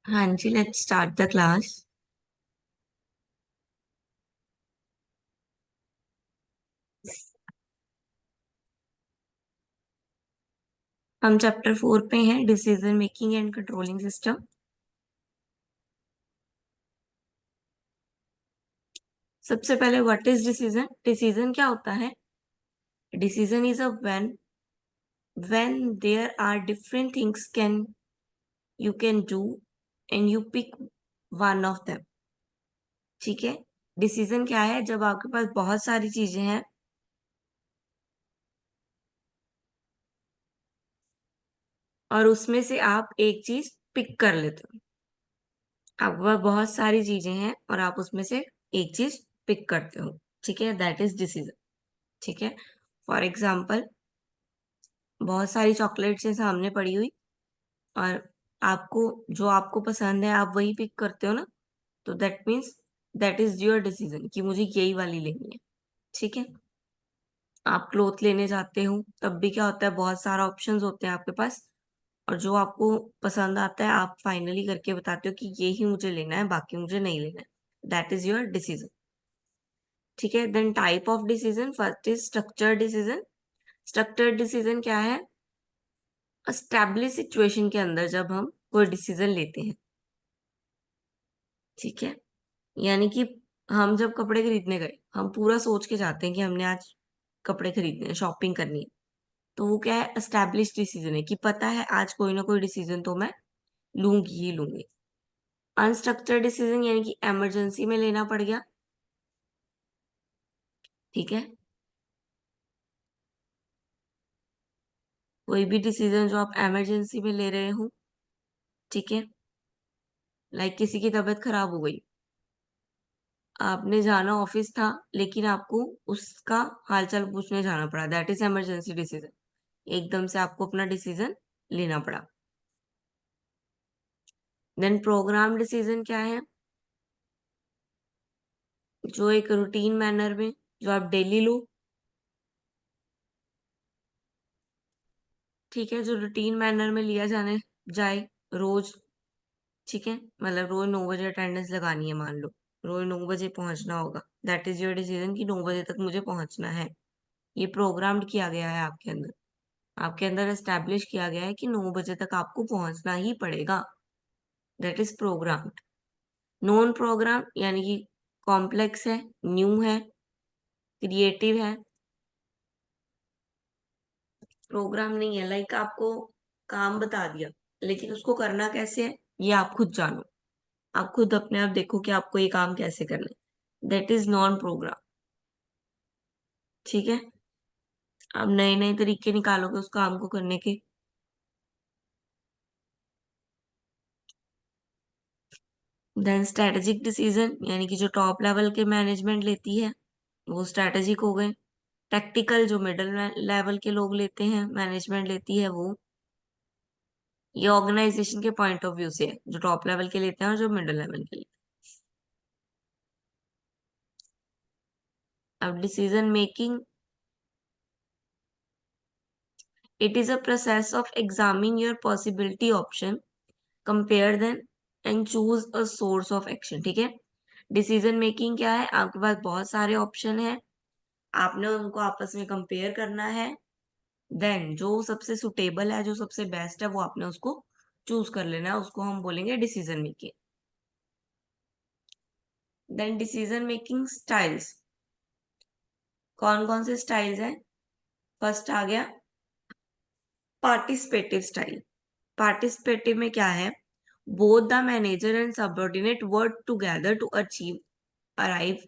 हाँ जी, let's start the class. हम चैप्टर 4 पे हैं, decision making and controlling system. सबसे पहले व्हाट इज डिसीजन? डिसीजन क्या होता है? Decision is a when there are different things can you can do and you pick one of them. ठीक है। डिसीजन क्या है? जब आपके पास बहुत सारी चीजें हैं और उसमें से आप एक चीज पिक कर लेते हो। आपके पास बहुत सारी चीजें हैं और आप उसमें से एक चीज पिक करते हो। ठीक है, दैट इज डिसीजन। ठीक है। फॉर एग्जाम्पल, बहुत सारी चॉकलेट्स है सामने पड़ी हुई और आपको जो आपको पसंद है आप वही पिक करते हो ना, तो that means that is your decision कि मुझे यही वाली लेनी है। ठीक है। आप क्लोथ लेने जाते हो तब भी क्या होता है, बहुत सारा ऑप्शंस होते हैं आपके पास और जो आपको पसंद आता है आप फाइनली करके बताते हो कि ये ही मुझे लेना है, बाकी मुझे नहीं लेना है। That is your decision. ठीक है। Then type of decision, first is structured decision. Structured decision क्या है? एस्टैब्लिश सिचुएशन के अंदर जब हम कोई डिसीजन लेते हैं। ठीक है। यानी कि हम जब कपड़े खरीदने गए, हम पूरा सोच के जाते हैं कि हमने आज कपड़े खरीदने हैं, शॉपिंग करनी है। तो वो क्या है? एस्टैब्लिश डिसीजन है कि पता है आज कोई ना कोई डिसीजन तो मैं लूंगी ही लूंगी। अनस्ट्रक्चर्ड डिसीजन यानी कि इमरजेंसी में लेना पड़ गया। ठीक है। कोई भी डिसीजन जो आप इमरजेंसी में ले रहे हो। ठीक है। लाइक किसी की तबीयत खराब हो गई, आपने जाना ऑफिस था लेकिन आपको उसका हालचाल पूछने जाना पड़ा, दैट इज इमरजेंसी डिसीजन। एकदम से आपको अपना डिसीजन लेना पड़ा। देन प्रोग्राम डिसीजन क्या है? जो एक रूटीन मैनर में जो आप डेली लो। ठीक है, जो रूटीन मैनर में लिया जाने जाए रोज। ठीक है, मतलब रोज 9 बजे अटेंडेंस लगानी है मान लो, रोज 9 बजे पहुंचना होगा। दैट इज योर डिसीजन कि 9 बजे तक मुझे पहुंचना है। ये प्रोग्राम्ड किया गया है आपके अंदर। आपके अंदर एस्टैब्लिश किया गया है कि 9 बजे तक आपको पहुंचना ही पड़ेगा। That is programmed. Non program यानी कि कॉम्प्लेक्स है, न्यू है, क्रिएटिव है। प्रोग्राम नहीं है, लाइक आपको काम बता दिया लेकिन उसको करना कैसे है ये आप खुद जानो। आप खुद अपने आप देखो कि आपको ये काम कैसे करना है। That is non program. ठीक है। आप नए नए तरीके निकालोगे उस काम को करने के। देन स्ट्रेटेजिक डिसीजन यानी कि जो टॉप लेवल के मैनेजमेंट लेती है वो स्ट्रेटेजिक हो गए। टैक्टिकल जो मिडिल लेवल के लोग लेते हैं, मैनेजमेंट लेती है वो। ये ऑर्गेनाइजेशन के पॉइंट ऑफ व्यू से है, जो टॉप लेवल के लेते हैं और जो मिडिल लेवल के लेते हैं। अब decision making, it is a process of examine your possibility option, compare them and choose a source of action. ठीक है। डिसीजन मेकिंग क्या है? आपके पास बहुत सारे ऑप्शन है, आपने उनको आपस में कंपेयर करना है। देन जो सबसे सुटेबल है, जो सबसे बेस्ट है, वो आपने उसको चूज कर लेना है, उसको हम बोलेंगे decision making. Then decision making styles, कौन कौन से स्टाइल्स हैं? फर्स्ट आ गया पार्टिसिपेटिव स्टाइल। पार्टिसिपेटिव में क्या है? Both the manager and subordinate work together to achieve arrive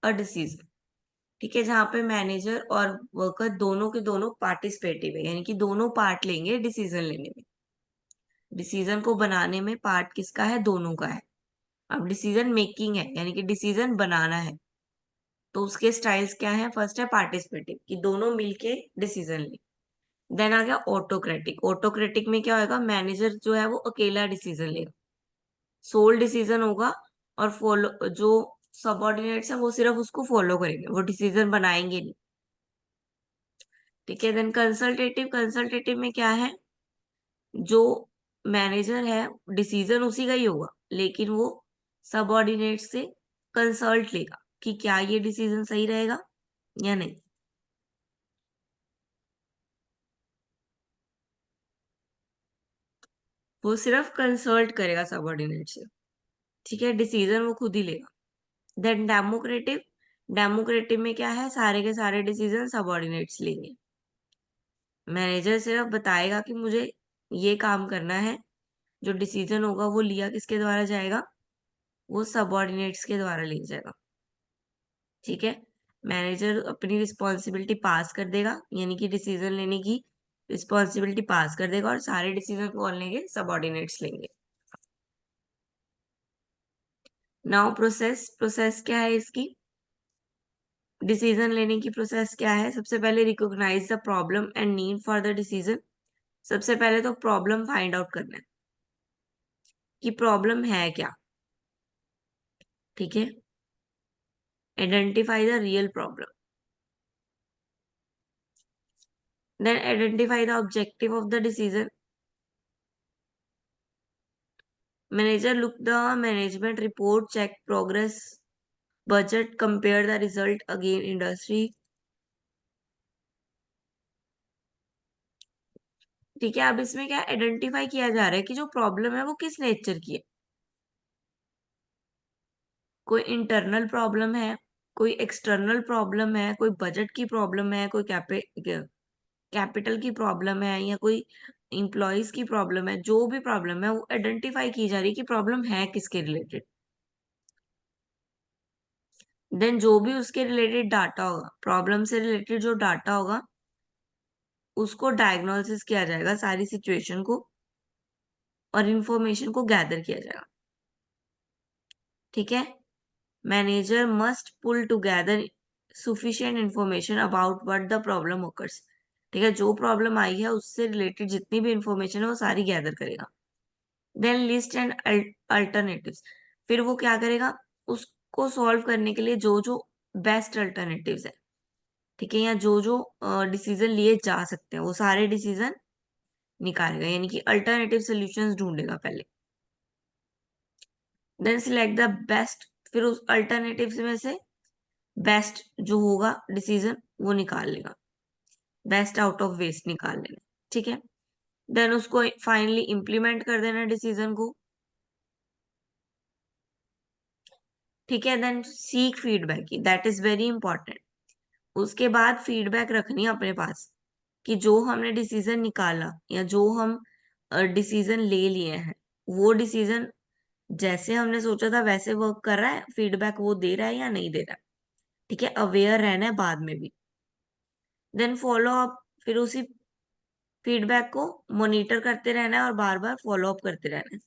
a decision. ठीक है, जहां पे मैनेजर और वर्कर दोनों के दोनों पार्टिसिपेटिव है, यानी कि दोनों पार्ट लेंगे डिसीजन लेने में। डिसीजन को बनाने में पार्ट किसका है? दोनों का है। अब डिसीजन मेकिंग है यानी कि डिसीजन बनाना है, तो उसके स्टाइल्स क्या है? फर्स्ट है पार्टिसिपेटिव कि दोनों मिलके डिसीजन ले। देन आ गया ऑटोक्रेटिक। ऑटोक्रेटिक में क्या होगा? मैनेजर जो है वो अकेला डिसीजन लेगा, सोल डिसीजन होगा और फॉलो जो सबऑर्डिनेट्स है वो सिर्फ उसको फॉलो करेंगे, वो डिसीजन बनाएंगे नहीं। ठीक है। देन कंसल्टेटिव, कंसल्टेटिव में क्या है? जो मैनेजर है, डिसीजन उसी का ही होगा, लेकिन वो सबऑर्डिनेट से कंसल्ट लेगा कि क्या ये डिसीजन सही रहेगा या नहीं। वो सिर्फ कंसल्ट करेगा सबऑर्डिनेट से, ठीक है, डिसीजन वो खुद ही लेगा। देन डेमोक्रेटिव, डेमोक्रेटिव में क्या है, सारे के सारे डिसीजन सबऑर्डिनेट्स लेंगे। मैनेजर सिर्फ बताएगा कि मुझे ये काम करना है, जो डिसीजन होगा वो लिया किसके द्वारा जाएगा, वो सबऑर्डिनेट्स के द्वारा लिया जाएगा, ठीक है। मैनेजर अपनी रिस्पॉन्सिबिलिटी पास कर देगा, यानी कि डिसीजन लेने की रिस्पॉन्सिबिलिटी पास कर देगा, और सारे डिसीजन कौन लेंगे, सबऑर्डिनेट्स लेंगे। नाउ प्रोसेस, प्रोसेस क्या है इसकी, डिसीजन लेने की प्रोसेस क्या है, सबसे पहले recognise the problem and need for the decision. सबसे पहले तो प्रॉब्लम फाइंड आउट करना है कि प्रॉब्लम है क्या, ठीक है। Identify the real problem, then identify the objective of the decision. Manager look the management report, check progress, budget, compare the result again industry, ठीक है। अब इसमें क्या आइडेंटिफाई किया जा रहा है कि जो प्रॉब्लम है वो किस नेचर की है। कोई इंटरनल प्रॉब्लम है, कोई एक्सटर्नल प्रॉब्लम है, कोई बजट की प्रॉब्लम है, कोई कैपिटल की प्रॉब्लम है, या कोई इंप्लॉइज की प्रॉब्लम है। जो भी प्रॉब्लम है वो आइडेंटिफाई की जा रही है कि प्रॉब्लम है किसके रिलेटेड। देन जो भी उसके रिलेटेड डाटा होगा, प्रॉब्लम से रिलेटेड जो डाटा होगा, उसको डायग्नोसिस किया जाएगा, सारी सिचुएशन को और इंफॉर्मेशन को गैदर किया जाएगा, ठीक है। Manager must pull together sufficient information about what the problem occurs, ठीक है। जो प्रॉब्लम आई है उससे रिलेटेड जितनी भी इंफॉर्मेशन है वो सारी गैदर करेगा। देन लिस्ट एंड अल्टरनेटिव्स, फिर वो क्या करेगा, उसको सॉल्व करने के लिए जो जो बेस्ट अल्टरनेटिव्स है, ठीक है, या जो जो डिसीजन लिए जा सकते हैं वो सारे डिसीजन निकालेगा, यानी कि अल्टरनेटिव सॉल्यूशंस ढूंढेगा पहले। देन सिलेक्ट द बेस्ट, फिर उस अल्टरनेटिव्स में से बेस्ट जो होगा डिसीजन वो निकाल लेगा, बेस्ट आउट ऑफ वेस्ट निकाल लेना, ठीक है। देन उसको फाइनली इंप्लीमेंट कर देना डिसीजन को, ठीक है। देन सीक फीडबैक की, दैट इज वेरी इंपॉर्टेंट। उसके बाद फीडबैक रखनी है अपने पास कि जो हमने डिसीजन निकाला या जो हम डिसीजन ले लिए हैं, वो डिसीजन जैसे हमने सोचा था वैसे वर्क कर रहा है, फीडबैक वो दे रहा है या नहीं दे रहा है, ठीक है। अवेयर रहना है बाद में भी। देन फॉलो अप, फिर उसी फीडबैक को मॉनिटर करते रहना है और बार बार फॉलो अप करते रहना है,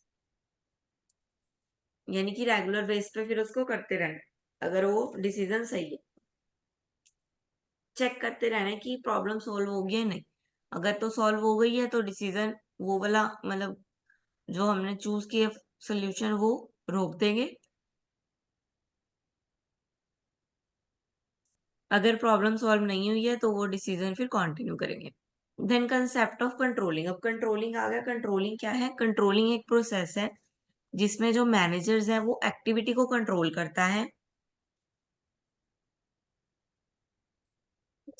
यानी कि रेगुलर बेस पे फिर उसको करते रहना है अगर वो डिसीजन सही है। चेक करते रहना है कि प्रॉब्लम सॉल्व हो गई है नहीं, अगर तो सॉल्व हो गई है तो डिसीजन वो वाला, मतलब जो हमने चूज किया सोल्यूशन वो रोक देंगे। अगर प्रॉब्लम सॉल्व नहीं हुई है तो वो डिसीजन फिर कंटिन्यू करेंगे। देन कंसेप्ट ऑफ कंट्रोलिंग, अब कंट्रोलिंग आ गया। कंट्रोलिंग क्या है, कंट्रोलिंग एक प्रोसेस है जिसमें जो मैनेजर्स है वो एक्टिविटी को कंट्रोल करता है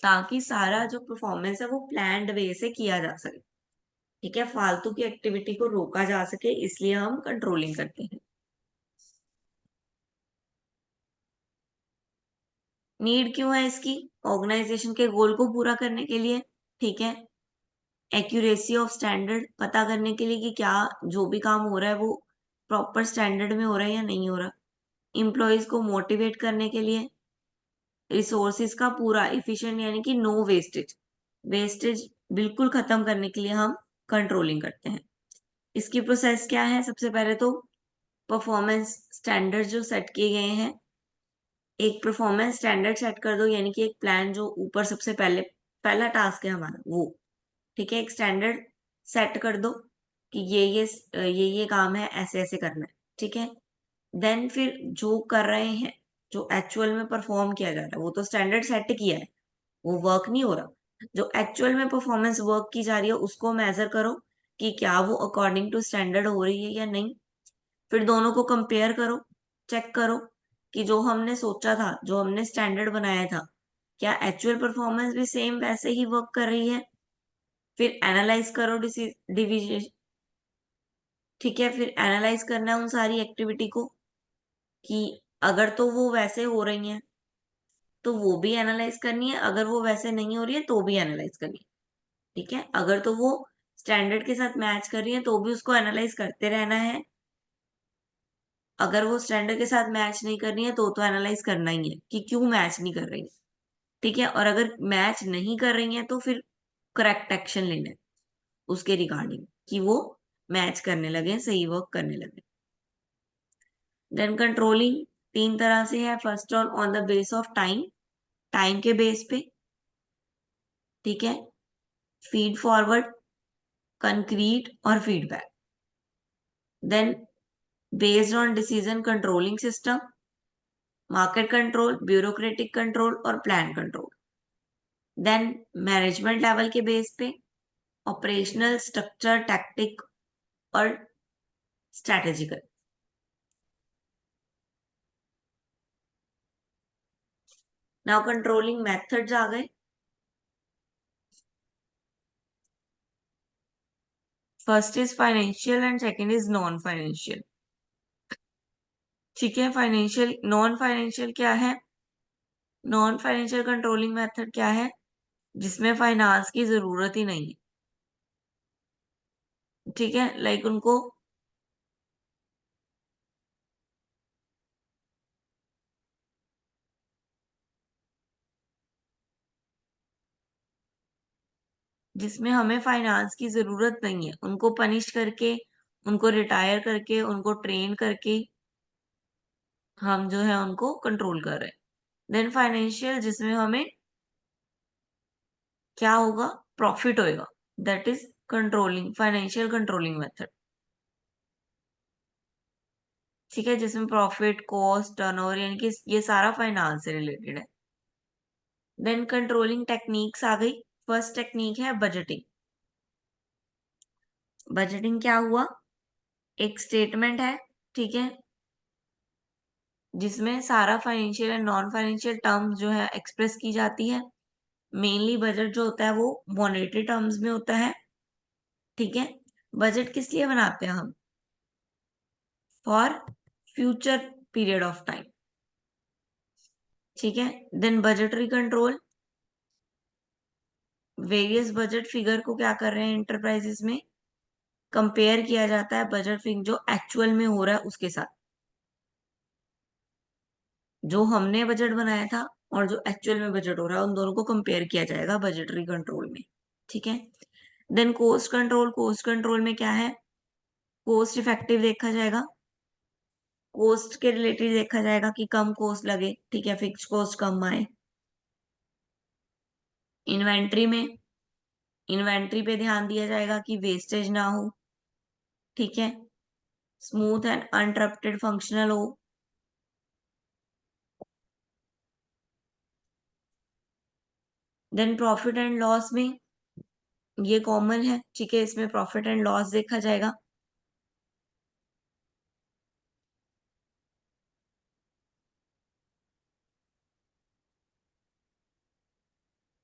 ताकि सारा जो परफॉर्मेंस है वो प्लान्ड वे से किया जा सके, ठीक है, फालतू की एक्टिविटी को रोका जा सके, इसलिए हम कंट्रोलिंग करते हैं। नीड क्यों है इसकी, ऑर्गेनाइजेशन के गोल को पूरा करने के लिए, ठीक है। एक्यूरेसी ऑफ स्टैंडर्ड, पता करने के लिए कि क्या जो भी काम हो रहा है वो प्रॉपर स्टैंडर्ड में हो रहा है या नहीं हो रहा। इम्प्लॉयज को मोटिवेट करने के लिए, रिसोर्सेज का पूरा इफिशिएंट यानी कि नो वेस्टेज, वेस्टेज बिल्कुल खत्म करने के लिए हम कंट्रोलिंग करते हैं। इसकी प्रोसेस क्या है, सबसे पहले तो परफॉर्मेंस स्टैंडर्ड जो सेट किए गए हैं, एक परफॉर्मेंस स्टैंडर्ड सेट कर दो, यानी कि एक प्लान जो ऊपर सबसे पहले पहला टास्क है हमारा वो, ठीक है, एक स्टैंडर्ड सेट कर दो कि ये काम है, ऐसे ऐसे करना है, ठीक है। देन फिर जो कर रहे हैं, जो एक्चुअल में परफॉर्म किया जा रहा है, वो तो स्टैंडर्ड सेट किया है, वो वर्क नहीं हो रहा, जो एक्चुअल में परफॉर्मेंस वर्क की जा रही है उसको मेजर करो कि क्या वो अकॉर्डिंग टू स्टैंडर्ड हो रही है या नहीं। फिर दोनों को कंपेयर करो, चेक करो कि जो हमने सोचा था, जो हमने स्टैंडर्ड बनाया था, क्या एक्चुअल परफॉर्मेंस भी सेम वैसे ही वर्क कर रही है। फिर एनालाइज करो डिविजन, ठीक है। फिर एनालाइज करना है उन सारी एक्टिविटी को कि अगर तो वो वैसे हो रही हैं तो वो भी एनालाइज करनी है, अगर वो वैसे नहीं हो रही है तो भी एनालाइज करनी है, ठीक है। अगर तो वो स्टैंडर्ड के साथ मैच कर रही है तो भी उसको एनालाइज करते रहना है, अगर वो स्टैंडर्ड के साथ मैच नहीं कर रही है तो एनालाइज करना ही है कि क्यों मैच नहीं कर रही है, ठीक है। और अगर मैच नहीं कर रही है तो फिर करेक्ट एक्शन लेना है उसके रिगार्डिंग कि वो मैच करने लगे, सही वर्क करने लगे। देन कंट्रोलिंग तीन तरह से है। First on the base of time, time के बेस पे, ठीक है। फीड फॉरवर्ड, कंक्रीट और feedback. Then based on decision controlling system, market control, bureaucratic control और plan control. Then management level के बेस पे ऑपरेशनल, स्ट्रक्चर, टैक्टिक और strategical. Now controlling methods आ गए। First is financial and second is non financial, ठीक है। Financial, non financial क्या है? नॉन फाइनेंशियल कंट्रोलिंग मेथड क्या है? जिसमें फाइनेंस की जरूरत ही नहीं है, ठीक है। लाइक उनको जिसमें हमें फाइनेंस की जरूरत नहीं है, उनको पनिश करके, उनको रिटायर करके, उनको ट्रेन करके हम जो है उनको कंट्रोल कर रहे हैं। देन फाइनेंशियल, जिसमें हमें क्या होगा? प्रॉफिट होएगा, that is controlling, financial controlling method, ठीक है। जिसमें प्रॉफिट, कॉस्ट, टर्नओवर, यानी कि ये सारा फाइनेंस से रिलेटेड है। देन कंट्रोलिंग टेक्निक्स आ गई। फर्स्ट टेक्निक है बजटिंग। बजटिंग क्या हुआ? एक स्टेटमेंट है, ठीक है, जिसमें सारा financial and non financial terms जो है एक्सप्रेस की जाती है। मेनली बजट जो होता है वो मॉनेटरी टर्म्स में होता है, ठीक है। बजट किस लिए बनाते हैं हम? For future period of time, ठीक है। Then budgetary control, various budget figure को क्या कर रहे हैं इंटरप्राइजेस में? कंपेयर किया जाता है बजट फिगर जो एक्चुअल में हो रहा है उसके साथ। जो हमने बजट बनाया था और जो एक्चुअल में बजट हो रहा है उन दोनों को कंपेयर किया जाएगा बजटरी कंट्रोल में, ठीक है। Then cost control, cost control में क्या है? कोस्ट इफेक्टिव देखा जाएगा, कोस्ट के रिलेटेड देखा जाएगा कि कम कोस्ट लगे, ठीक है, फिक्स कॉस्ट कम आए। इन्वेंट्री में, इन्वेंट्री पे ध्यान दिया जाएगा कि वेस्टेज ना हो, ठीक है, स्मूथ एंड अनटरप्टेड फंक्शनल हो। देन प्रॉफिट एंड लॉस में ये कॉमन है, ठीक है, इसमें प्रॉफिट एंड लॉस देखा जाएगा।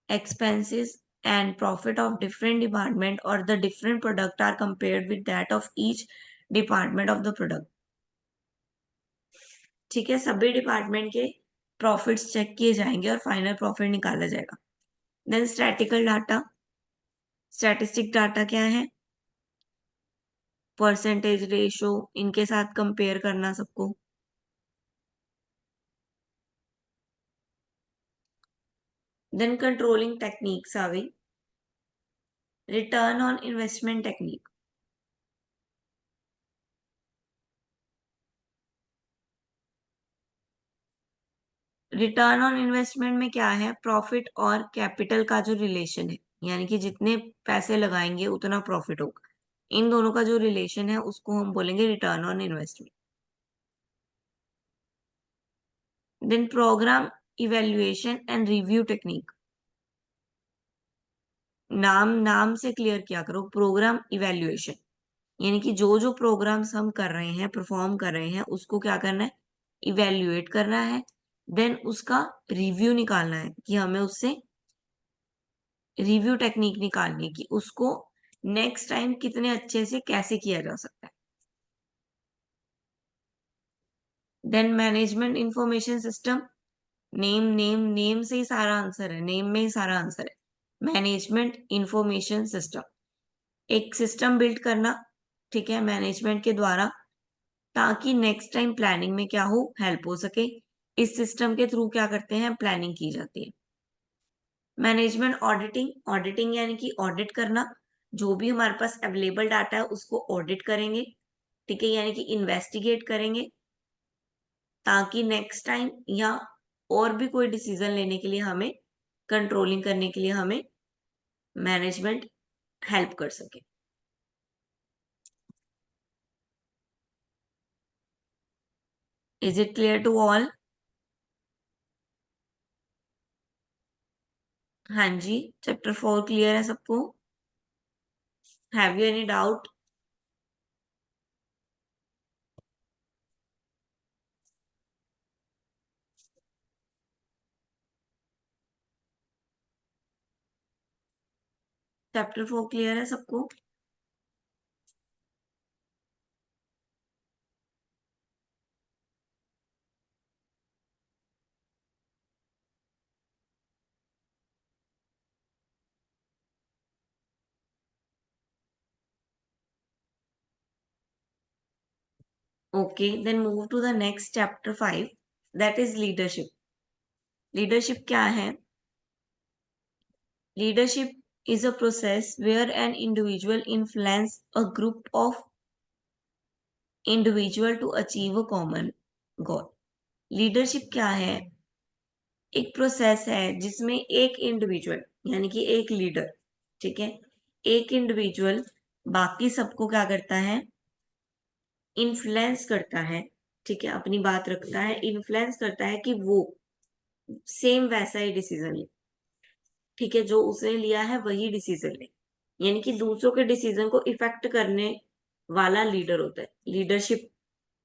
Expenses and profit of different department or the different product are compared with that of each department of the product, ठीक है। सभी डिपार्टमेंट के प्रॉफिट्स चेक किए जाएंगे और फाइनल प्रॉफिट निकाला जाएगा। Then statical data, statistic data क्या है? परसेंटेज, रेशो, इनके साथ कंपेयर करना सबको। देन कंट्रोलिंग टेक्निक्स आ गई। Return on investment technique, return on investment में क्या है? प्रॉफिट और कैपिटल का जो रिलेशन है, यानी कि जितने पैसे लगाएंगे उतना प्रॉफिट होगा, इन दोनों का जो रिलेशन है उसको हम बोलेंगे return on investment. Then program evaluation and review technique, नाम नाम से क्लियर किया करो, प्रोग्राम इवेल्युएशन, यानी कि जो जो प्रोग्राम्स हम कर रहे हैं, परफॉर्म कर रहे हैं, उसको क्या करना है, इवेल्युएट करना है, देन उसका रिव्यू निकालना है कि हमें उससे रिव्यू टेक्निक निकालनी है कि उसको नेक्स्ट टाइम कितने अच्छे से कैसे किया जा सकता है। Then management information system, name name name से ही सारा आंसर है, नेम में ही सारा आंसर है। मैनेजमेंट इंफॉर्मेशन सिस्टम, एक सिस्टम बिल्ड करना, ठीक है, मैनेजमेंट के द्वारा, ताकि नेक्स्ट टाइम प्लानिंग में क्या हो, हेल्प हो सके। इस सिस्टम के थ्रू क्या करते हैं, प्लानिंग की जाती है। मैनेजमेंट ऑडिटिंग, ऑडिटिंग यानी कि ऑडिट करना, जो भी हमारे पास अवेलेबल डाटा है उसको ऑडिट करेंगे, ठीक है, यानी कि इन्वेस्टिगेट करेंगे, ताकि नेक्स्ट टाइम या और भी कोई डिसीजन लेने के लिए हमें, कंट्रोलिंग करने के लिए हमें मैनेजमेंट हेल्प कर सके। Is it clear to all? हाँ जी, चैप्टर 4 क्लियर है सबको? Have you any doubt? Chapter 4 clear है सबको? Okay, then move to the next chapter 5, that is leadership. Leadership क्या है? Leadership is a process where an individual influence a group of individual to achieve a common goal। Leadership क्या है? एक process है जिसमें एक इंडिविजुअल, यानी कि एक लीडर, ठीक है, एक इंडिविजुअल बाकी सबको क्या करता है, इन्फ्लुएंस करता है, ठीक है, अपनी बात रखता है, इन्फ्लुएंस करता है कि वो सेम वैसा ही डिसीजन ले, ठीक है, जो उसने लिया है वही डिसीजन ले, यानी कि दूसरों के डिसीजन को इफेक्ट करने वाला लीडर होता है। लीडरशिप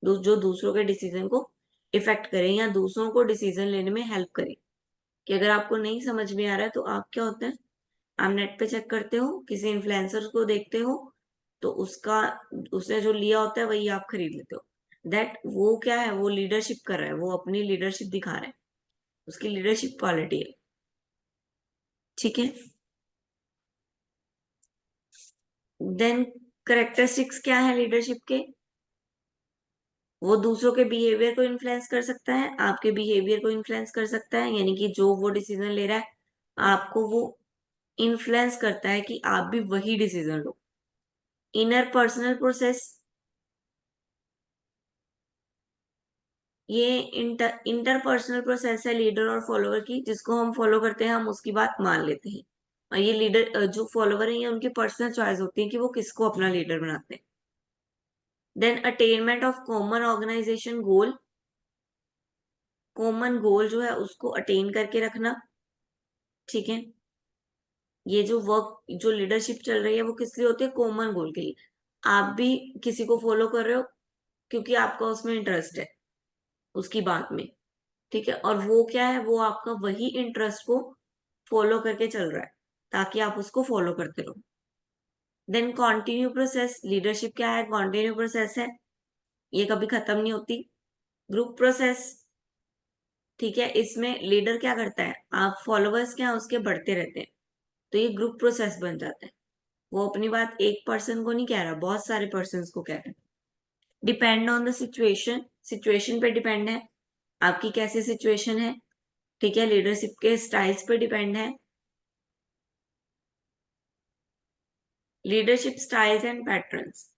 जो दूसरों के डिसीजन को इफेक्ट करे या दूसरों को डिसीजन लेने में हेल्प करे। कि अगर आपको नहीं समझ में आ रहा है तो आप क्या होता है, आप नेट पे चेक करते हो, किसी इन्फ्लुएंसर को देखते हो, तो उसका, उसने जो लिया होता है वही आप खरीद लेते हो। दैट वो क्या है, वो लीडरशिप कर रहा है, वो अपनी लीडरशिप दिखा रहा है, उसकी लीडरशिप क्वालिटी है, ठीक है। देन करेक्टरिस्टिक्स क्या है लीडरशिप के? वो दूसरों के बिहेवियर को इन्फ्लुएंस कर सकता है, आपके बिहेवियर को इन्फ्लुएंस कर सकता है, यानी कि जो वो डिसीजन ले रहा है आपको वो इन्फ्लुएंस करता है कि आप भी वही डिसीजन लो। इनर पर्सनल प्रोसेस, ये इंटरपर्सनल प्रोसेस है लीडर और फॉलोवर की, जिसको हम फॉलो करते हैं हम उसकी बात मान लेते हैं, और ये लीडर जो फॉलोवर है ये उनकी पर्सनल चॉइस होती है कि वो किसको अपना लीडर बनाते हैं। Then attainment of common organisation goal, common goal जो है उसको अटेन करके रखना, ठीक है, ये जो वर्क जो लीडरशिप चल रही है वो किस लिए होती है, कॉमन गोल के लिए। आप भी किसी को फॉलो कर रहे हो क्योंकि आपका उसमें इंटरेस्ट है, उसकी बात में, ठीक है, और वो क्या है, वो आपका वही इंटरेस्ट को फॉलो करके चल रहा है ताकि आप उसको फॉलो करते रहो। देन कॉन्टिन्यू प्रोसेस, लीडरशिप क्या है, कॉन्टिन्यू प्रोसेस है, ये कभी खत्म नहीं होती। ग्रुप प्रोसेस, ठीक है, इसमें लीडर क्या करता है, आप फॉलोवर्स क्या है उसके बढ़ते रहते हैं, तो ये ग्रुप प्रोसेस बन जाता है। वो अपनी बात एक पर्सन को नहीं कह रहा, बहुत सारे पर्सन को कह रहा है। Depend on the situation, situation पे डिपेंड है, आपकी कैसी सिचुएशन है, ठीक है, लीडरशिप के स्टाइल्स पे डिपेंड है। लीडरशिप स्टाइल्स एंड पैटर्न्स,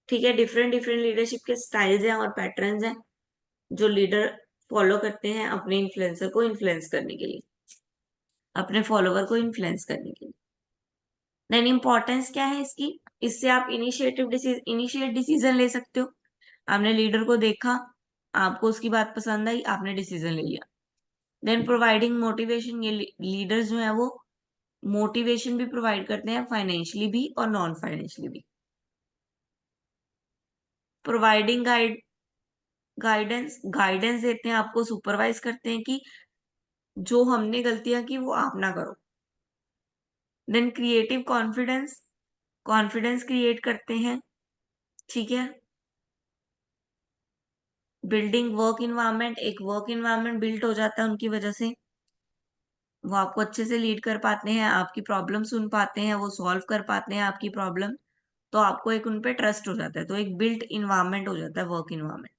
ठीक है, डिफरेंट डिफरेंट लीडरशिप के स्टाइल्स हैं और पैटर्न्स हैं जो लीडर फॉलो करते हैं अपने इन्फ्लुएंसर को इन्फ्लुएंस करने के लिए, अपने फॉलोवर को इन्फ्लुएंस करने के लिए। देन इंपॉर्टेंस क्या है इसकी, इससे आप इनिशिएट डिसीजन ले सकते हो। आपने लीडर को देखा, आपको उसकी बात पसंद आई, आपने डिसीजन ले लिया। देन प्रोवाइडिंग मोटिवेशन, ये लीडर्स जो है वो मोटिवेशन भी प्रोवाइड करते हैं, फाइनेंशियली भी और नॉन फाइनेंशियली भी। प्रोवाइडिंग गाइडेंस गाइडेंस देते हैं आपको, सुपरवाइज करते हैं कि जो हमने गलतियां की वो आप ना करो। Then creative confidence, confidence create करते हैं, ठीक है। बिल्डिंग वर्क इन्वायरमेंट, एक वर्क इन्वायरमेंट बिल्ड हो जाता है उनकी वजह से। वो आपको अच्छे से लीड कर पाते हैं, आपकी प्रॉब्लम सुन पाते हैं, वो सॉल्व कर पाते हैं आपकी प्रॉब्लम, तो आपको एक उन पे ट्रस्ट हो जाता है, तो एक बिल्ट इन्वायरमेंट हो जाता है वर्क इन्वायरमेंट।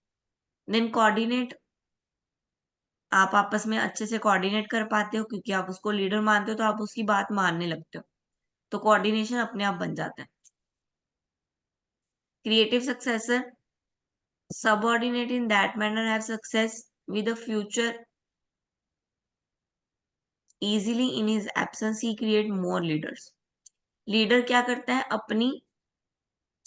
देन कोऑर्डिनेट, आप आपस में अच्छे से कोऑर्डिनेट कर पाते हो, क्योंकि आप उसको लीडर मानते हो तो आप उसकी बात मानने लगते हो, तो कोऑर्डिनेशन अपने आप बन जाता है। Creative successor, subordinate in that manner have success with a future easily in his absence he create more leaders। Leader क्या करता है,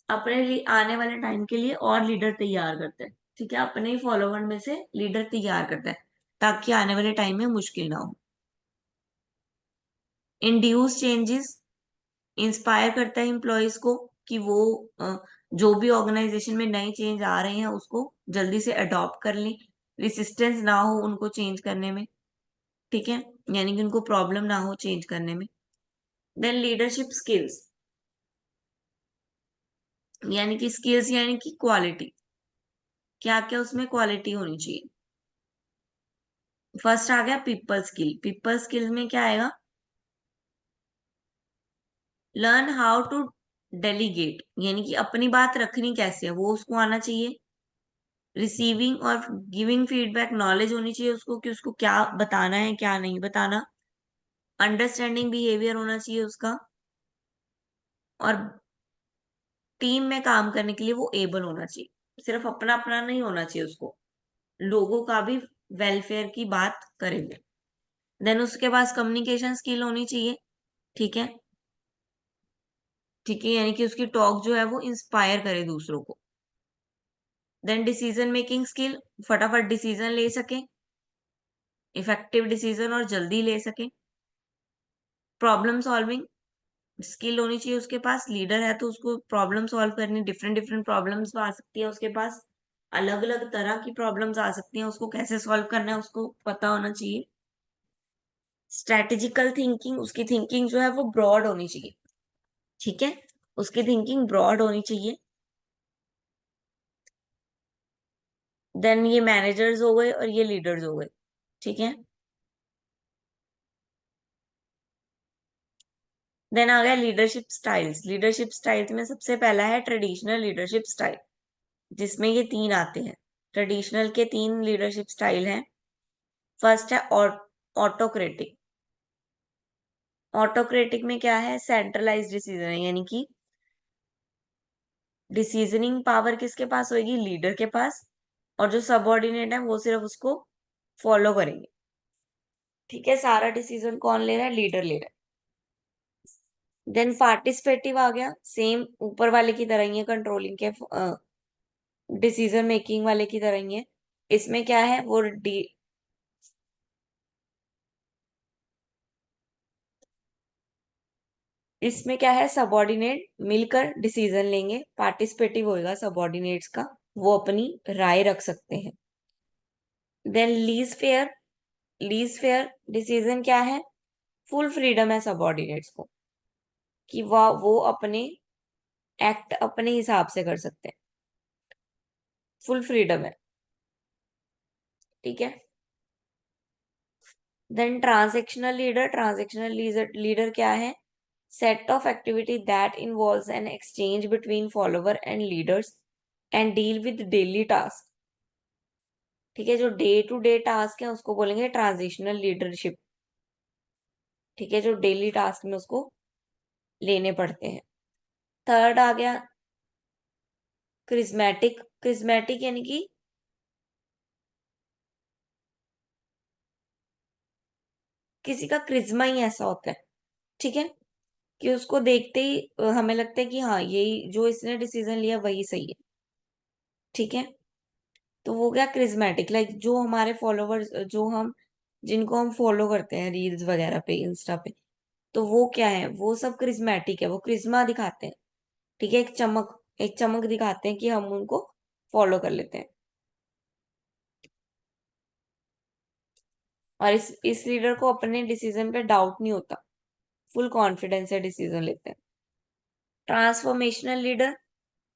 अपने लिए आने वाले टाइम के लिए और लीडर तैयार करता है, ठीक है, अपने ही फॉलोवर में से लीडर तैयार करता है ताकि आने वाले टाइम में मुश्किल ना हो। इंड्यूस चेंजेस, इंस्पायर करता है एम्प्लॉयज को कि वो जो भी ऑर्गेनाइजेशन में नए चेंज आ रहे हैं उसको जल्दी से अडॉप्ट कर लें, रेसिस्टेंस ना हो उनको चेंज करने में, ठीक है, यानी कि उनको प्रॉब्लम ना हो चेंज करने में। देन लीडरशिप स्किल्स, यानी कि स्किल्स यानी कि क्वालिटी, क्या क्या उसमें क्वालिटी होनी चाहिए। फर्स्ट आ गया पीपल स्किल, पीपल स्किल में क्या आएगा, लर्न हाउ टू डेलीगेट, यानी कि अपनी बात रखनी कैसे है वो उसको आना चाहिए। रिसीविंग और गिविंग फीडबैक, नॉलेज होनी चाहिए उसको कि उसको क्या बताना है क्या नहीं बताना। अंडरस्टैंडिंग बिहेवियर होना चाहिए उसका, और टीम में काम करने के लिए वो एबल होना चाहिए, सिर्फ अपना अपना नहीं होना चाहिए उसको, लोगों का भी वेलफेयर की बात करेंगे। देन उसके पास कम्युनिकेशन स्किल होनी चाहिए, ठीक है, ठीक है, यानी कि उसकी टॉक जो है वो इंस्पायर करे दूसरों को। देन डिसीजन मेकिंग स्किल, फटाफट डिसीजन ले सके, इफेक्टिव डिसीजन और जल्दी ले सके। प्रॉब्लम सॉल्विंग स्किल होनी चाहिए उसके पास, लीडर है तो उसको प्रॉब्लम सॉल्व करनी, डिफरेंट डिफरेंट प्रॉब्लम्स आ सकती है उसके पास, अलग अलग तरह की प्रॉब्लम्स आ सकती हैं, उसको कैसे सॉल्व करना है उसको पता होना चाहिए। स्ट्रेटेजिकल थिंकिंग, उसकी थिंकिंग जो है वो ब्रॉड होनी चाहिए, ठीक है, उसकी थिंकिंग ब्रॉड होनी चाहिए। देन ये मैनेजर्स हो गए और ये लीडर्स हो गए, ठीक है। देन आ गया लीडरशिप स्टाइल्स, लीडरशिप स्टाइल्स में सबसे पहला है ट्रेडिशनल लीडरशिप स्टाइल, जिसमें ये तीन आते हैं। ट्रेडिशनल के तीन लीडरशिप स्टाइल हैं। फर्स्ट है ऑटोक्रेटिक, ऑटोक्रेटिक में क्या है, सेंट्रलाइज डिसीजन है, यानी कि डिसीजनिंग पावर किसके पास होगी, लीडर के पास, और जो सबऑर्डिनेट है वो सिर्फ उसको फॉलो करेंगे, ठीक है, सारा डिसीजन कौन ले रहा है, लीडर ले रहा है। देन पार्टिसिपेटिव आ गया, सेम ऊपर वाले की तरह ही है, कंट्रोलिंग के डिसीजन मेकिंग वाले की तरह ही है। इसमें क्या है, वो इसमें क्या है, सबऑर्डिनेट मिलकर डिसीजन लेंगे, पार्टिसिपेटिव होएगा सबऑर्डिनेट्स का, वो अपनी राय रख सकते हैं। देन लीज फेयर डिसीजन क्या है, फुल फ्रीडम है सबऑर्डिनेट्स को कि वो अपने एक्ट अपने हिसाब से कर सकते हैं, फुल फ्रीडम है, ठीक है। देन ट्रांजेक्शनल लीडर क्या है, set of activity that involves an exchange between follower and leaders and deal with daily task, ठीक है, जो डे टू डे टास्क है उसको बोलेंगे ट्रांजिशनल लीडरशिप, ठीक है, जो डेली टास्क में उसको लेने पड़ते हैं। थर्ड आ गया क्रिज्मेटिक, क्रिज्मेटिक यानी कि किसी का क्रिज्मा ही ऐसा होता है, ठीक है, कि उसको देखते ही हमें लगता है कि हाँ यही जो इसने डिसीजन लिया वही सही है, ठीक है, तो वो क्या क्रिज्मेटिक, लाइक जो हमारे फॉलोवर्स, जो हम जिनको हम फॉलो करते हैं रील्स वगैरह पे, इंस्टा पे, तो वो क्या है, वो सब क्रिज्मेटिक है, वो क्रिज्मा दिखाते हैं। ठीक है, एक चमक दिखाते हैं कि हम उनको फॉलो कर लेते हैं। और इस लीडर को अपने डिसीजन पे डाउट नहीं होता, फुल कॉन्फिडेंस से डिसीजन लेते हैं। ट्रांसफॉर्मेशनल लीडर,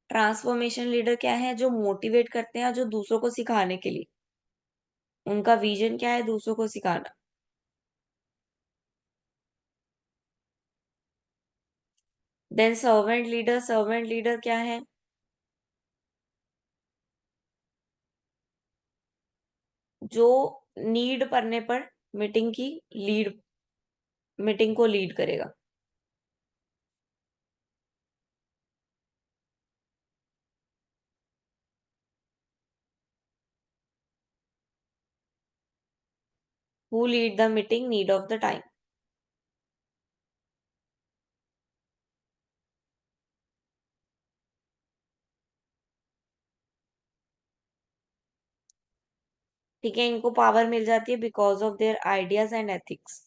ट्रांसफॉर्मेशन लीडर क्या है, जो मोटिवेट करते हैं जो दूसरों को सिखाने के लिए, उनका विजन क्या है, दूसरों को सिखाना। Then servant leader, servant leader क्या है, जो नीड पड़ने पर मीटिंग की लीड, मीटिंग को लीड करेगा। Who lead the meeting need of the time. ठीक है, इनको पावर मिल जाती है because of their ideas and ethics.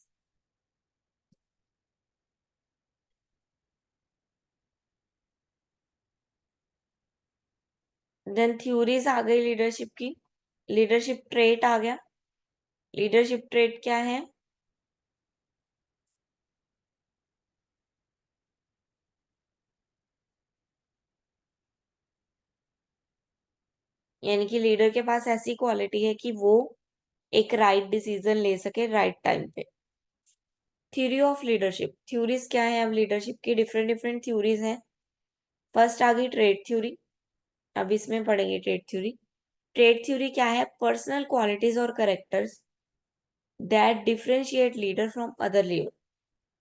Then theories आ गई लीडरशिप की, लीडरशिप ट्रेट आ गया। लीडरशिप ट्रेट क्या है, यानी कि लीडर के पास ऐसी क्वालिटी है कि वो एक राइट डिसीजन ले सके राइट टाइम पे। थ्योरी ऑफ लीडरशिप, थ्योरीज क्या है, अब लीडरशिप की डिफरेंट डिफरेंट थ्योरीज हैं। फर्स्ट आ गई ट्रेड थ्योरी, अब इसमें पढ़ेंगे ट्रेड थ्योरी। ट्रेड थ्योरी क्या है, पर्सनल क्वालिटीज और characters that differentiate leader from other leader.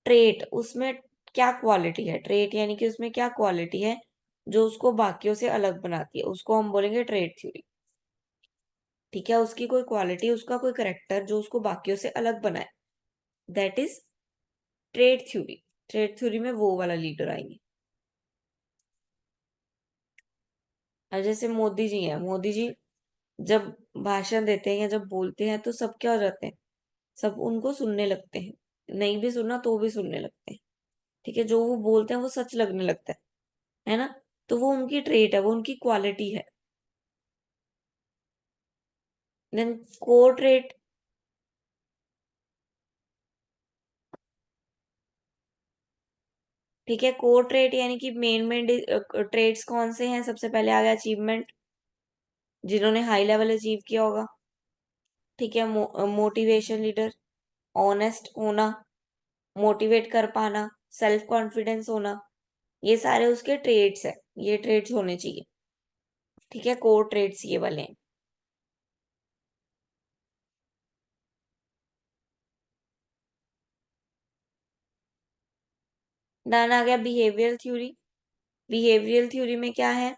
Trait, उसमें क्या क्वालिटी है, ट्रेट यानी कि उसमें क्या क्वालिटी है जो उसको बाकियों से अलग बनाती है, उसको हम बोलेंगे ट्रेड थ्योरी। ठीक है, उसकी कोई क्वालिटी, उसका कोई करेक्टर जो उसको बाकियों से अलग बनाए, that is trade theory. Trade theory में वो वाला लीडर आएंगे। और जैसे मोदी जी हैं, मोदी जी जब भाषण देते हैं या जब बोलते हैं तो सब क्या हो जाते हैं, सब उनको सुनने लगते हैं, नहीं भी सुनना तो भी सुनने लगते हैं। ठीक है, जो वो बोलते हैं वो सच लगने लगता है ना। तो वो उनकी ट्रेट है, वो उनकी क्वालिटी है। देन कोर ट्रेट, ठीक है, कोर ट्रेट यानी कि मेन मेन ट्रेड्स कौन से हैं, सबसे पहले आ गया अचीवमेंट, जिन्होंने हाई लेवल अचीव किया होगा। ठीक है, मोटिवेशन लीडर, ऑनेस्ट होना, मोटिवेट कर पाना, सेल्फ कॉन्फिडेंस होना, ये सारे उसके ट्रेड्स है, ये ट्रेड्स होने चाहिए। ठीक है, कोर ट्रेड्स ये वाले हैं। डन आ गया बिहेवियर थ्योरी। बिहेवियर थ्योरी में क्या है,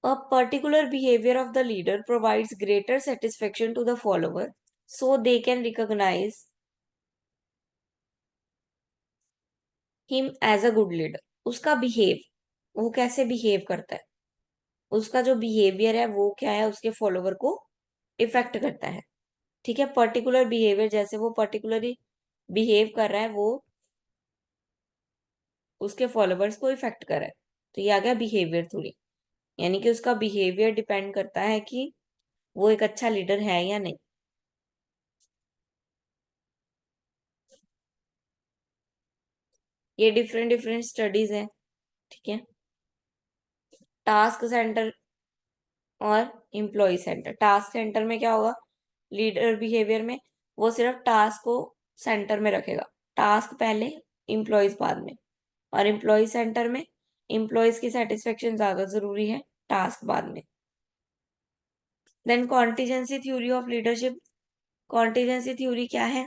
a particular behavior of the leader provides greater satisfaction to the follower so they can recognize him as a good leader। उसका बिहेव, वो कैसे बिहेव करता है, उसका जो बिहेवियर है वो क्या है, उसके फॉलोवर को इफेक्ट करता है। ठीक है, पर्टिकुलर बिहेवियर, जैसे वो पर्टिकुलरली बिहेव कर रहा है वो उसके फॉलोवर्स को इफेक्ट कर रहा है। तो ये आ गया बिहेवियर थ्योरी, यानी कि उसका बिहेवियर डिपेंड करता है कि वो एक अच्छा लीडर है या नहीं। ये डिफरेंट डिफरेंट स्टडीज हैं। ठीक है, टास्क सेंटर और एम्प्लॉय सेंटर। टास्क सेंटर में क्या होगा, लीडर बिहेवियर में वो सिर्फ टास्क को सेंटर में रखेगा, टास्क पहले, एम्प्लॉयज बाद में। और एम्प्लॉय सेंटर में एम्प्लॉयज की सेटिस्फेक्शन ज्यादा जरूरी है, टास्क बाद में। Then contingency theory of leadership, contingency theory क्या है,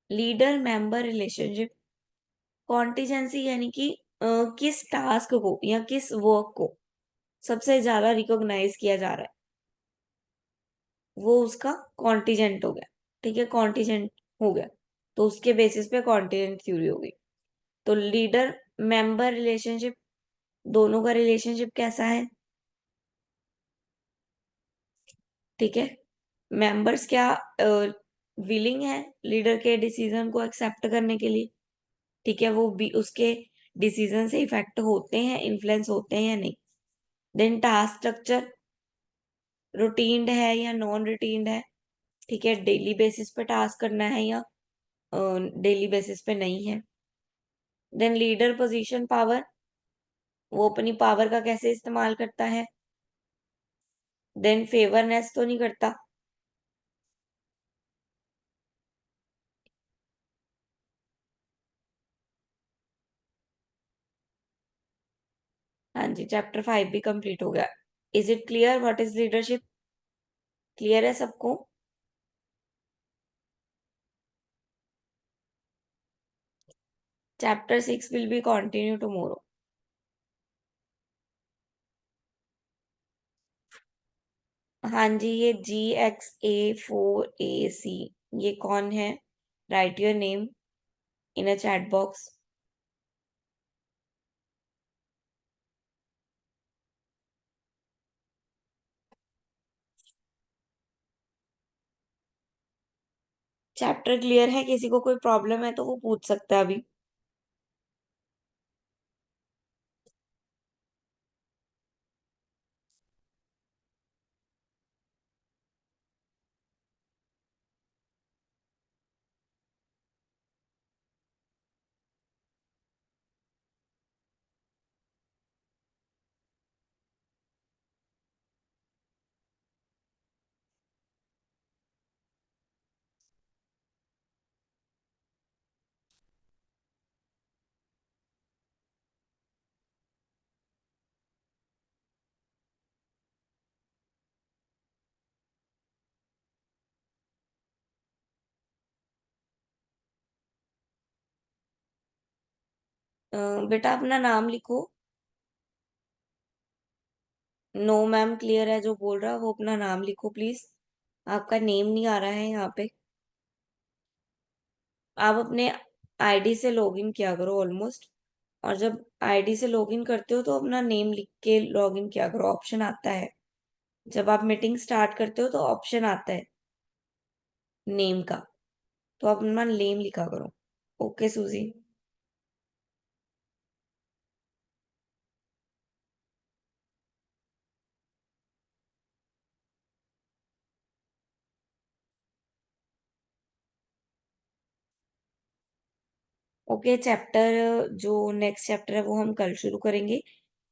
लीडर मेंबर रिलेशनशिप। कॉन्टिजेंसी यानी कि किस टास्क को या किस वर्क को सबसे ज्यादा रिकॉग्नाइज किया जा रहा है, वो उसका कॉन्टीजेंट हो गया। ठीक है, कॉन्टीजेंट हो गया, तो उसके बेसिस पे कॉन्टीजेंट थ्योरी हो गई। तो लीडर मेंबर रिलेशनशिप, दोनों का रिलेशनशिप कैसा है? ठीक है, मेंबर्स क्या विलिंग है लीडर के डिसीजन को एक्सेप्ट करने के लिए? ठीक है, वो भी उसके डिसीजन से इफेक्ट होते हैं, इन्फ्लुएंस होते हैं या नहीं? देन टास्क स्ट्रक्चर रूटीन्ड है या नॉन रूटीन्ड है? ठीक है, डेली बेसिस पे टास्क करना है या डेली बेसिस पे नहीं है? देन लीडर पोजीशन पावर, वो अपनी पावर का कैसे इस्तेमाल करता है? देन फेवरनेस तो नहीं करता? हाँ जी, चैप्टर 5 भी कंप्लीट हो गया। Is it clear what is leadership? Clear है सबको? Chapter 6 will be continue tomorrow. हाँ जी, ये GXA4AC, ये कौन है? Right your name in a chat box. Chapter clear है? किसी को कोई प्रॉब्लम है तो वो पूछ सकता है अभी। बेटा अपना नाम लिखो। नो मैम, क्लियर है जो बोल रहा है वो अपना नाम लिखो प्लीज। आपका नेम नहीं आ रहा है यहाँ पे। आप अपने आईडी से लॉगिन किया करो ऑलमोस्ट, और जब आईडी से लॉगिन करते हो तो अपना नेम लिख के लॉगिन किया करो। ऑप्शन आता है जब आप मीटिंग स्टार्ट करते हो तो ऑप्शन आता है नेम का, तो आप अपना नेम लिखा करो। ओके सूजी। ओके, चैप्टर जो नेक्स्ट चैप्टर है वो हम कल शुरू करेंगे।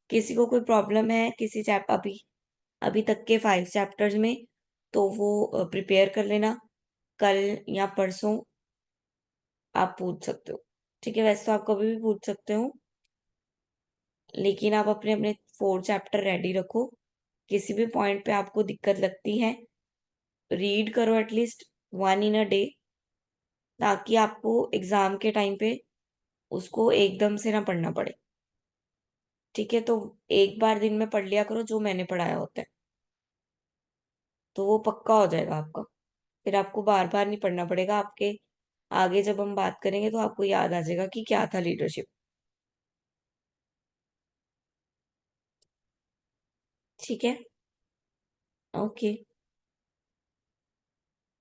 किसी को कोई प्रॉब्लम है किसी चैप अभी अभी तक के 5 चैप्टर्स में, तो वो प्रिपेयर कर लेना। कल या परसों आप पूछ सकते हो। ठीक है, वैसे तो आप कभी भी पूछ सकते हो, लेकिन आप अपने अपने 4 चैप्टर रेडी रखो। किसी भी पॉइंट पे आपको दिक्कत लगती है, रीड करो एटलीस्ट 1 इन अ डे, ताकि आपको एग्जाम के टाइम पे उसको एकदम से ना पढ़ना पड़े। ठीक है, तो एक बार दिन में पढ़ लिया करो जो मैंने पढ़ाया होता है, तो वो पक्का हो जाएगा आपका। फिर आपको बार बार नहीं पढ़ना पड़ेगा। आपके आगे जब हम बात करेंगे तो आपको याद आ जाएगा कि क्या था लीडरशिप। ठीक है, ओके।